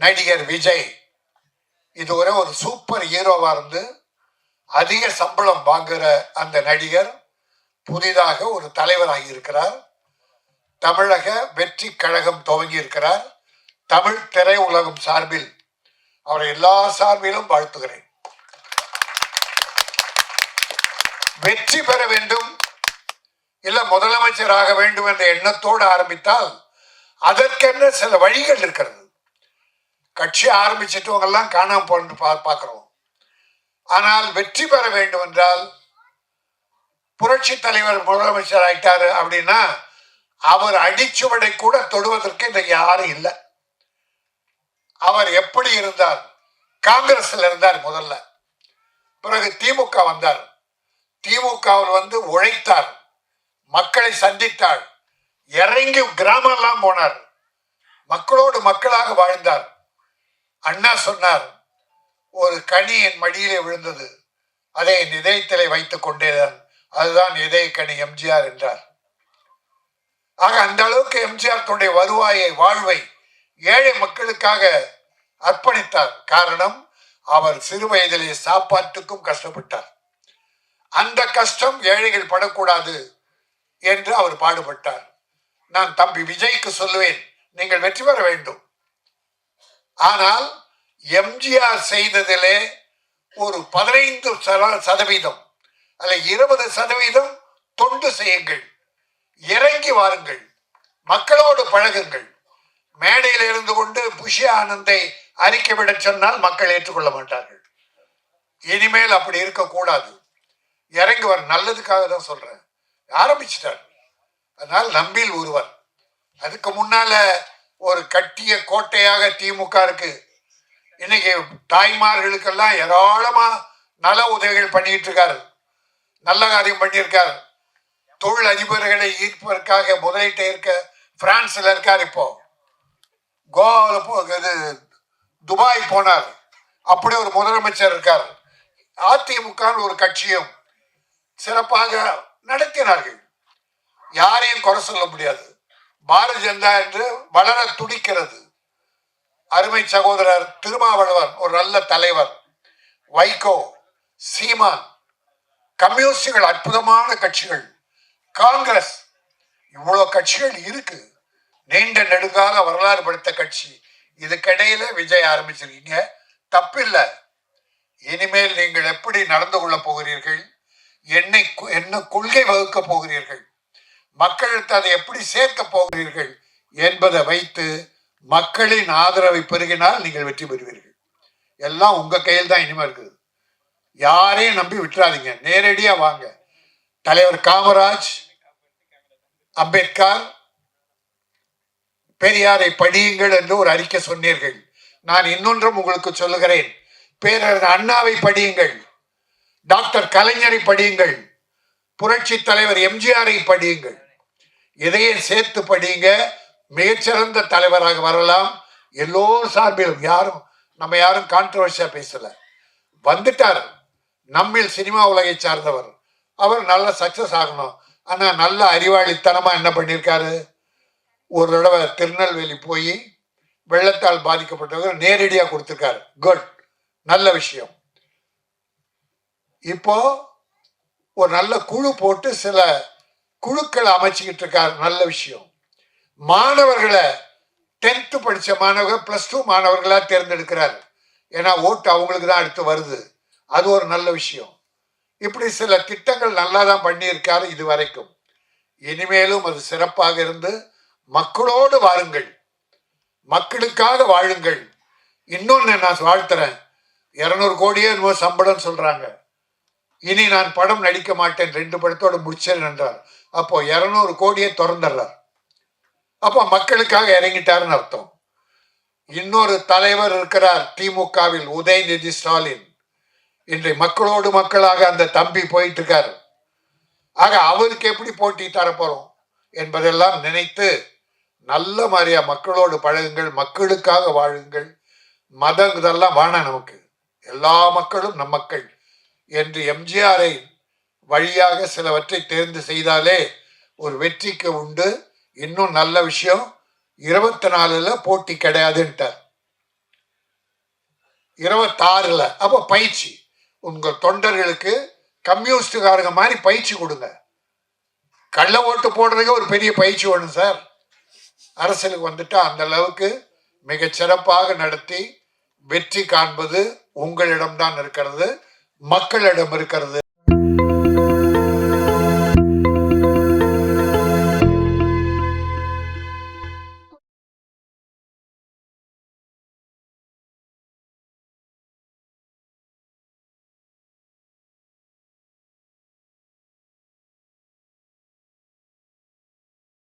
நடிகர் விஜய் இதுவரை ஒரு சூப்பர் ஹீரோவா இருந்து அதிக சம்பளம் வாங்குற அந்த நடிகர் புதிதாக ஒரு தலைவராகி இருக்கிறார். தமிழக வெற்றி கழகம் துவங்கி இருக்கிறார். தமிழ் திரையுலகம் சார்பில் அவரை எல்லா சார்பிலும் வாழ்த்துகிறேன். வெற்றி பெற வேண்டும் இல்ல முதலமைச்சராக வேண்டும் என்ற எண்ணத்தோடு ஆரம்பித்தால் அதற்கென்ன சில வழிகள் இருக்கிறது. கட்சி ஆரம்பிச்சிட்டவங்க எல்லாம் காணாம போன்னு பார்க்கிறோம். ஆனால் வெற்றி பெற வேண்டும் என்றால் புரட்சி தலைவர் முதலமைச்சர் ஆயிட்டாரு அப்படின்னா அவர் அடிச்சுவடை கூட தொடுவதற்கு இந்த யாரும் இல்லை. அவர் எப்படி இருந்தார்? காங்கிரஸ்ல இருந்தார் முதல்ல, பிறகு திமுக வந்தார். திமுகவில் உழைத்தார், மக்களை சந்தித்தார், இறங்கி கிராமம் எல்லாம் போனார், மக்களோடு மக்களாக வாழ்ந்தார். அண்ணா சொன்னார், ஒரு கனி என் மடியிலே விழுந்தது, அதை என் இதயத்திலே வைத்துக் கொண்டேதான், அதுதான் இதய கனி எம்ஜிஆர் என்றார். ஆக அந்த அளவுக்கு எம்ஜிஆர் தன்னுடைய வருவாயை வாழ்வை ஏழை மக்களுக்காக அர்ப்பணித்தார். காரணம், அவர் சிறு வயதிலே சாப்பாட்டுக்கும் கஷ்டப்பட்டார். அந்த கஷ்டம் ஏழைகள் படக்கூடாது என்று அவர் பாடுபட்டார். நான் தம்பி விஜய்க்கு சொல்லுவேன், நீங்கள் வெற்றி பெற வேண்டும். ஆனால் எம்ஜிஆர் செய்ததிலே ஒரு 15% அல்ல 20% தொண்டு செய்யுங்கள், இறங்கி வாருங்கள், மக்களோடு பழகுங்கள். மேடையில் இருந்து கொண்டு புஷி ஆனந்தை அறிக்கை விட சொன்னால் மக்கள் ஏற்றுக்கொள்ள மாட்டார்கள். இனிமேல் அப்படி இருக்கக்கூடாது. இறங்கி வர நல்லதுக்காக தான் சொல்றேன். ஆரம்பிச்சிட்டார். அதனால் நம்பில் ஒருவர். அதுக்கு முன்னால ஒரு கட்டிய கோட்டையாக திமுக இருக்கு. இன்னைக்கு தாய்மார்களுக்கெல்லாம் ஏராளமா நல உதவிகள் பண்ணிட்டு இருக்காரு, நல்ல காரியம் பண்ணியிருக்காரு. தொழில் அதிபர்களை ஈர்ப்பதற்காக முதலீட்டை இருக்க பிரான்ஸ்ல இருக்கார். இப்போ கோவாவில் துபாய் போனார், அப்படி ஒரு முதலமைச்சர் இருக்கார். அதிமுக ஒரு கட்சியும் சிறப்பாக நடத்தினார்கள். யாரையும் குறை சொல்ல முடியாது. பாரதிய ஜனதா என்று வளர துடிக்கிறது. அருமை சகோதரர் திருமாவளவன் ஒரு நல்ல தலைவர், வைகோ, சீமான், கம்யூனிஸ்டுகள் அற்புதமான கட்சிகள், காங்கிரஸ், இவ்வளவு கட்சிகள் இருக்கு. நீண்ட நெடுங்கால வரலாறு படுத்த கட்சி. இதுக்கிடையில விஜய் ஆரம்பிச்சிருக்கீங்க, தப்பில்லை. இனிமேல் நீங்கள் எப்படி நடந்து கொள்ள போகிறீர்கள், என்ன கொள்கை வகுக்க போகிறீர்கள், மக்களுக்கு அதை எப்படி சேர்க்க போகிறீர்கள் என்பதை வைத்து மக்களின் ஆதரவை பெருகினால் நீங்கள் வெற்றி பெறுவீர்கள். எல்லாம் உங்க கையில் தான் இனிமே இருக்குது. யாரையும் நம்பி விட்டுறாதீங்க, நேரடியா வாங்க. தலைவர் காமராஜ், அம்பேத்கர், பெரியாரை படியுங்கள் என்று ஒரு அறிக்கை சொன்னீர்கள். நான் இன்னொன்றும் உங்களுக்கு சொல்லுகிறேன், பேரறிஞர் அண்ணாவை படியுங்கள், டாக்டர் கலைஞரை படியுங்கள், புரட்சி தலைவர் எம்ஜிஆரை படியுங்கள். இதையும் சேர்த்து படியுங்க. மிகச்சிறந்த தலைவராக வரலாம். எல்லோரும் சார்பிலும் யாரும் கான்ட்ரவர்சியா பேசல. வந்துட்டார், நம்மில் சினிமா உலகை சார்ந்தவர், அவர் நல்ல சக்சஸ் ஆகணும். ஆனா நல்ல அறிவாளித்தனமா என்ன பண்ணியிருக்காரு, ஒரு தடவை திருநெல்வேலி போய் வெள்ளத்தால் பாதிக்கப்பட்டவர்கள் நேரடியாக கொடுத்திருக்காரு. குட், நல்ல விஷயம். இப்போ ஒரு நல்ல குழு போட்டு சில குழுக்களை அமைச்சுக்கிட்டு இருக்காரு, நல்ல விஷயம். மாணவர்களை 10th படிச்ச மாணவர்கள் +2 மாணவர்களா தேர்ந்தெடுக்கிறார். ஏன்னா ஓட்டு அவங்களுக்கு தான் அடுத்து வருது. அது ஒரு நல்ல விஷயம். இப்படி சில திட்டங்கள் நல்லா தான் பண்ணியிருக்காரு இது வரைக்கும். இனிமேலும் அது சிறப்பாக இருந்து மக்களோடு வாருங்கள், மக்களுக்காக வாழுங்கள். இன்னொன்னு நான் வாழ்த்துறேன், 200 கோடியே சம்பளம் சொல்றாங்க. இனி நான் படம் நடிக்க மாட்டேன், 2 படத்தோடு முடிச்சேன் என்றார். அப்போ 200 கோடியை திறந்துடுறார். அப்போ மக்களுக்காக இறங்கிட்டாருன்னு அர்த்தம். இன்னொரு தலைவர் இருக்கிறார் திமுகவில், உதயநிதி ஸ்டாலின். இன்றைய மக்களோடு மக்களாக அந்த தம்பி போயிட்டு இருக்காரு. ஆக அவருக்கு எப்படி போட்டி தரப்போறோம் என்பதெல்லாம் நினைத்து நல்ல மாதிரியா மக்களோடு பழகுங்கள், மக்களுக்காக வாழுங்கள். மதம் இதெல்லாம் வேணாம், நமக்கு எல்லா மக்களும் நம் மக்கள் என்று எம்ஜிஆரை வழியாக சிலவற்றை தேர்ந்து செய்தாலே ஒரு வெற்றிக்கு உண்டு. இன்னும் நல்ல விஷயம், 24ல் போட்டி கிடையாதுன்ட்டார். 26ல அப்போ பயிற்சி உங்கள் தொண்டர்களுக்கு கம்யூனிஸ்டுக்காரங்க மாதிரி பயிற்சி கொடுங்க. கள்ள ஓட்டு போடுறதுக்கு ஒரு பெரிய பயிற்சி வேணும் சார். அரசியலுக்கு வந்துட்டா அந்த அளவுக்கு மிகச் சிறப்பாக நடத்தி வெற்றி காண்பது உங்களிடம்தான் இருக்கிறது, மக்களிடம் இருக்கிறது.